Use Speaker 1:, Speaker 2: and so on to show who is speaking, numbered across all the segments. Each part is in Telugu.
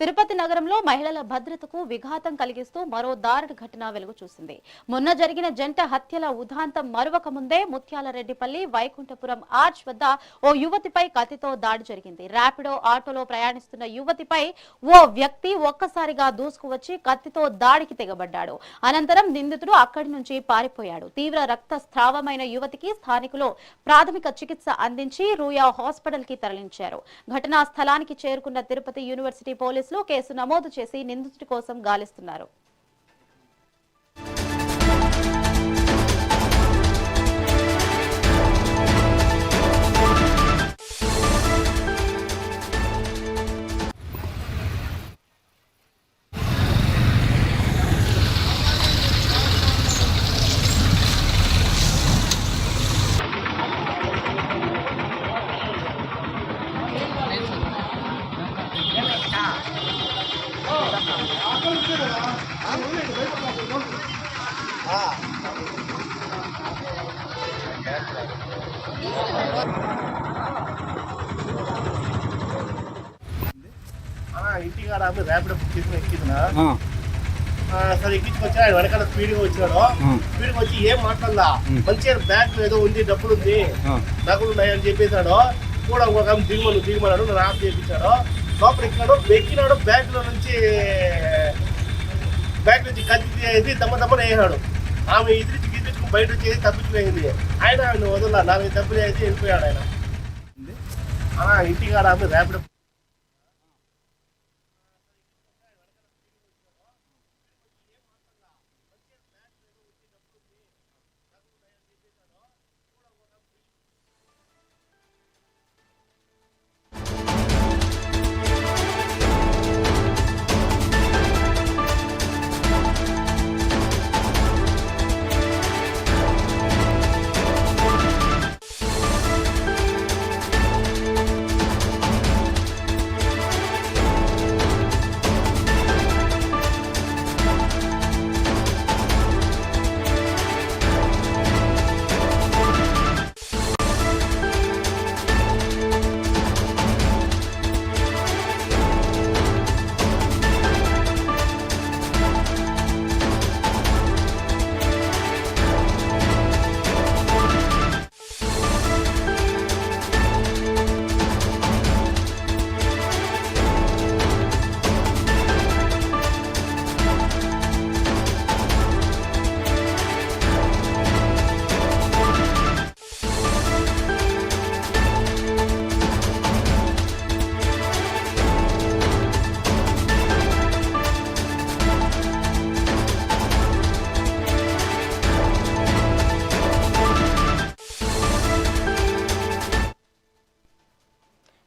Speaker 1: తిరుపతి నగరంలో మహిళల భద్రతకు విఘాతం కలిగిస్తూ మరో దారుణ ఘటన వెలుగు చూసింది. మొన్న జరిగిన జంట హత్యల ఉదాంతం మరువక ముందే ముత్యాలరెడ్డిపల్లి వైకుంఠపురం ఆర్చ్ వద్ద ఓ యువతిపై కత్తితో దాడి జరిగింది. ర్యాపిడో ఆటోలో ప్రయాణిస్తున్న యువతిపై ఓ వ్యక్తి ఒక్కసారిగా దూసుకువచ్చి కత్తితో దాడికి తెగబడ్డాడు. అనంతరం నిందితుడు అక్కడి నుంచి పారిపోయాడు. తీవ్ర రక్తస్రావమైన యువతికి స్థానికులు ప్రాథమిక చికిత్స అందించి రూయా హాస్పిటల్ కి తరలించారు. ఘటనా స్థలానికి చేరుకున్న తిరుపతి యూనివర్సిటీ పోలీసులు కేసు నమోదు చేసి నిందితుడి కోసం గాలిస్తున్నారు.
Speaker 2: ఇంటికాడ ర్యాపిడో బుక్ చేసుకుని ఎక్కిందా సరే ఎక్కించుకొచ్చి ఆయన వెనకాల స్పీడ్గా వచ్చినాడు. స్పీడ్గా వచ్చి ఏం మాట్లాడలా, మంచిగా బ్యాగ్ ఏదో ఉంది, డబ్బులు ఉంది, డబ్బులు ఉన్నాయని చెప్పేశాడు. కూడా ఒక దిగుమన్నాడు, నన్ను ఆఫ్ చేయించాడు. లోపల ఎక్కినాడు, బ్యాగ్ నుంచి కత్తి దమ్మని వేసినాడు. ఆమె ఇదిరించుకు బయట వచ్చేసి తప్పించుకుపోయింది. ఆయన వదల 4 దెబ్బలు వేసి వెళ్ళిపోయాడు. ఆయన ఇంటికాడ ర్యాపిడో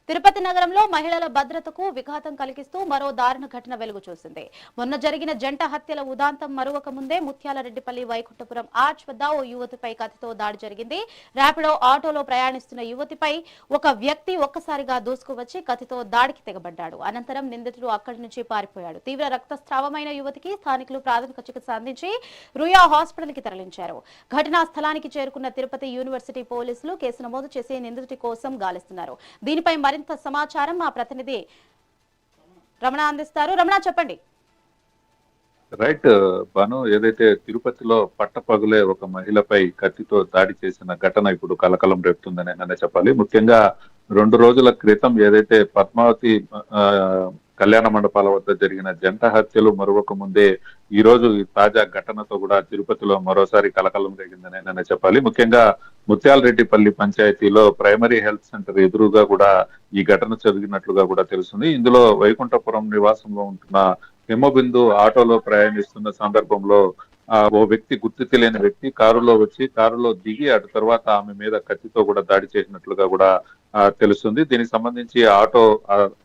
Speaker 2: తిరుపతి నగరంలో మహిళల భద్రతకు విఘాతం కలిగిస్తూ మరో దారుణ ఘటన వెలుగు చూసింది. మొన్న జరిగిన జంట హత్యల ఉదాంతం మరువక ముందే ముత్యాలరెడ్డిపల్లి వైకుంఠపురం ఆర్చ్ వద్ద ఓ యువతిపై కత్తితో దాడి జరిగింది. ర్యాపిడో ఆటోలో ప్రయాణిస్తున్న యువతిపై ఒక వ్యక్తి ఒక్కసారిగా దూసుకువచ్చి కత్తితో దాడికి తెగబడ్డాడు. అనంతరం నిందితుడు అక్కడి నుంచి పారిపోయాడు. తీవ్ర రక్తస్రావమైన యువతికి స్థానికులు ప్రాథమిక చికిత్స అందించి రుయా హాస్పిటల్ కి తరలించారు. ఘటనా స్థలానికి చేరుకున్న తిరుపతి యూనివర్సిటీ పోలీసులు కేసు నమోదు చేసి నిందితుడి కోసం గాలిస్తున్నారు. దీనిపై మరింత సమాచారం మా ప్రతినిధి రమణ అందిస్తారు. రమణ, చెప్పండి.
Speaker 3: రైట్ బాను, ఏదైతే తిరుపతిలో పట్టపగులే ఒక మహిళపై కత్తితో దాడి చేసిన ఘటన ఇప్పుడు కలకలం రేపుతుందని నన్ను చెప్పాలి. ముఖ్యంగా 2 రోజుల క్రితం ఏదైతే పద్మావతి కళ్యాణ మండపాల వద్ద జరిగిన జంట హత్యలు మరొక ముందే ఈ రోజు తాజా ఘటనతో కూడా తిరుపతిలో మరోసారి కలకలం రేగిందని నన్ను చెప్పాలి. ముఖ్యంగా ముత్యాలరెడ్డిపల్లి పంచాయతీలో ప్రైమరీ హెల్త్ సెంటర్ ఎదురుగా కూడా ఈ ఘటన జరిగినట్లుగా కూడా తెలుస్తుంది. ఇందులో వైకుంఠపురం నివాసంలో ఉంటున్న హిమబిందు ఆటోలో ప్రయాణిస్తున్న సందర్భంలో ఓ వ్యక్తి, గుర్తు తెలియని వ్యక్తి కారులో వచ్చి కారులో దిగి అటు తర్వాత ఆమె మీద కత్తితో కూడా దాడి చేసినట్లుగా కూడా తెలుస్తుంది. దీనికి సంబంధించి ఆటో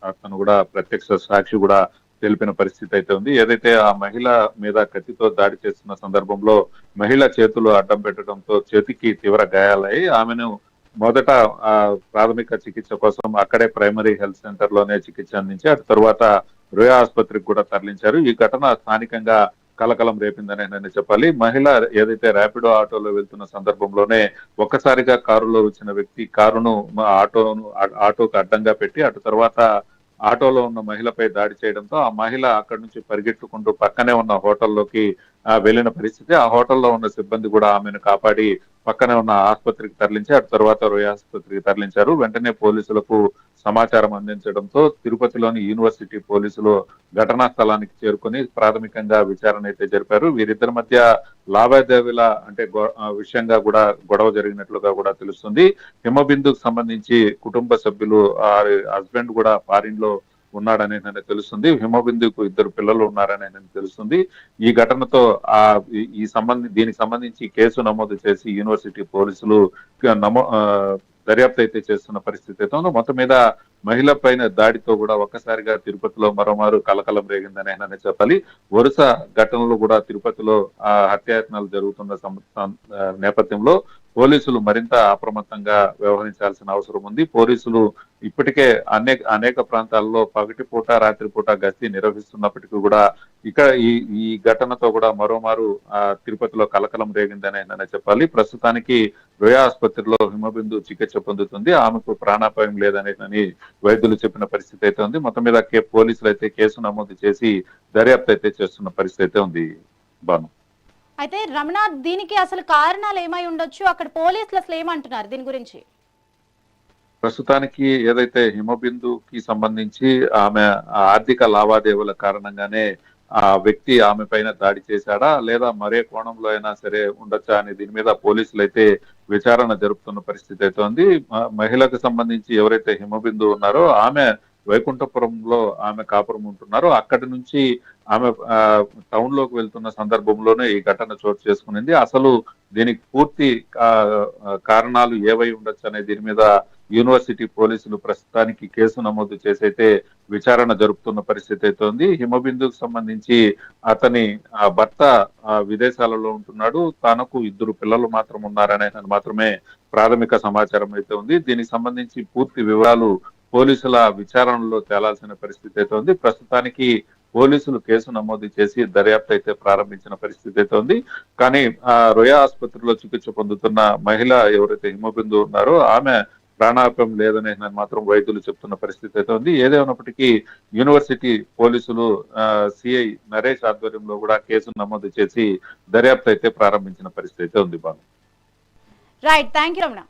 Speaker 3: అతను కూడా ప్రత్యక్ష సాక్షి కూడా తెలిపిన పరిస్థితి అయితే ఉంది. ఏదైతే ఆ మహిళ మీద కత్తితో దాడి చేస్తున్న సందర్భంలో మహిళ చేతులు అడ్డం పెట్టడంతో చేతికి తీవ్ర గాయాలయ్యి ఆమెను మొదట ప్రాథమిక చికిత్స కోసం అక్కడే ప్రైమరీ హెల్త్ సెంటర్ లోనే చికిత్స అందించి అటు తర్వాత రుయా ఆసుపత్రికి కూడా తరలించారు. ఈ ఘటన స్థానికంగా కలకలం రేపిందని నేను చెప్పాలి. మహిళ ఏదైతే ర్యాపిడో ఆటోలో వెళ్తున్న సందర్భంలోనే ఒక్కసారిగా కారులో వచ్చిన వ్యక్తి కారును ఆటోకు అడ్డంగా పెట్టి అటు తర్వాత ఆటోలో ఉన్న మహిళపై దాడి చేయడంతో ఆ మహిళ అక్కడి నుంచి పరిగెత్తుకుంటూ పక్కనే ఉన్న హోటల్లోకి వెళ్ళిన పరిస్థితి. ఆ హోటల్లో ఉన్న సిబ్బంది కూడా ఆమెను కాపాడి పక్కనే ఉన్న ఆసుపత్రికి తరలించి అటు తర్వాత రోయ ఆసుపత్రికి తరలించారు. వెంటనే పోలీసులకు సమాచారం అందించడంతో తిరుపతిలోని యూనివర్సిటీ పోలీసులు ఘటనా స్థలానికి చేరుకొని ప్రాథమికంగా విచారణ అయితే జరిపారు. వీరిద్దరి మధ్య లావాదేవీల అంటే విషయంగా కూడా గొడవ జరిగినట్లుగా కూడా తెలుస్తుంది. హిమబిందుకు సంబంధించి కుటుంబ సభ్యులు హస్బెండ్ కూడా ఫారిన్ లో ఉన్నాడని తెలుస్తుంది. హిమబిందుకు 2 పిల్లలు ఉన్నారని తెలుస్తుంది. ఈ ఘటనతో దీనికి సంబంధించి కేసు నమోదు చేసి యూనివర్సిటీ పోలీసులు దర్యాప్తు అయితే చేస్తున్న పరిస్థితి అయితే ఉంది. మొత్తం మీద మహిళ పైన దాడితో కూడా ఒక్కసారిగా తిరుపతిలో మరోమారు కలకలం రేగిందని చెప్పాలి. వరుస ఘటనలు కూడా తిరుపతిలో హత్యాయత్నాలు జరుగుతున్న నేపథ్యంలో పోలీసులు మరింత అప్రమత్తంగా వ్యవహరించాల్సిన అవసరం ఉంది. పోలీసులు ఇప్పటికే అనేక ప్రాంతాల్లో పగటిపూట రాత్రిపూట గస్తీ నిర్వహిస్తున్నప్పటికీ కూడా ఇక్కడ ఈ ఘటనతో కూడా మరోమారు తిరుపతిలో కలకలం రేగిందని చెప్పాలి. ప్రస్తుతానికి రోయా ఆసుపత్రిలో హిమబిందు చికిత్స పొందుతుంది. ఆమెకు ప్రాణాపాయం లేదనేదని వైద్యులు చెప్పిన పరిస్థితి అయితే ఉంది. మొత్తం మీద పోలీసులు అయితే కేసు నమోదు చేసి దర్యాప్తు అయితే చేస్తున్న పరిస్థితి అయితే ఉంది. బాను
Speaker 1: అయితే రమణ, దీనికి అసలు కారణాలు ఏమై ఉండొచ్చు? అక్కడ పోలీసులు అసలు ఏమంటున్నారు దీని గురించి?
Speaker 3: ప్రస్తుతానికి ఏదైతే హిమబిందుకి సంబంధించి ఆమె ఆర్థిక లావాదేవీల కారణంగానే ఆ వ్యక్తి ఆమె పైన దాడి చేశాడా లేదా మరే కోణంలో అయినా సరే ఉండొచ్చా అని దీని మీద పోలీసులు అయితే విచారణ జరుపుతున్న పరిస్థితి అయితే ఉంది. మహిళకు సంబంధించి ఎవరైతే హిమబిందు ఉన్నారో ఆమె వైకుంఠపురంలో ఆమె కాపురం ఉంటున్నారో అక్కడి నుంచి ఆమె టౌన్ లోకి వెళ్తున్న సందర్భంలోనే ఈ ఘటన చోటు చేసుకునింది. అసలు దీనికి పూర్తి కారణాలు ఏవై ఉండొచ్చు అనే దీని మీద యూనివర్సిటీ పోలీసులు ప్రస్తుతానికి కేసు నమోదు చేసి అయితే విచారణ జరుపుతున్న పరిస్థితి అయితే ఉంది. హిమబిందుకు సంబంధించి అతని భర్త విదేశాలలో ఉంటున్నాడు. తనకు 2 పిల్లలు మాత్రం ఉన్నారనే మాత్రమే ప్రాథమిక సమాచారం అయితే ఉంది. దీనికి సంబంధించి పూర్తి వివరాలు పోలీసుల విచారణలో తేలాల్సిన పరిస్థితి అయితే ఉంది. ప్రస్తుతానికి పోలీసులు కేసు నమోదు చేసి దర్యాప్తు అయితే ప్రారంభించిన పరిస్థితి అయితే ఉంది. కానీ రోయా ఆసుపత్రిలో చికిత్స పొందుతున్న మహిళ ఎవరైతే హిమబిందు ఉన్నారో ఆమె ప్రాణాపాయం లేదనే మాత్రం వైద్యులు చెప్తున్న పరిస్థితి అయితే ఉంది. ఏదేమైనప్పటికీ యూనివర్సిటీ పోలీసులు సిఐ నరేష్ ఆధ్వర్యంలో కూడా కేసు నమోదు చేసి దర్యాప్తు అయితే ప్రారంభించిన పరిస్థితి అయితే ఉంది. Banu
Speaker 1: right, thank you Ramana.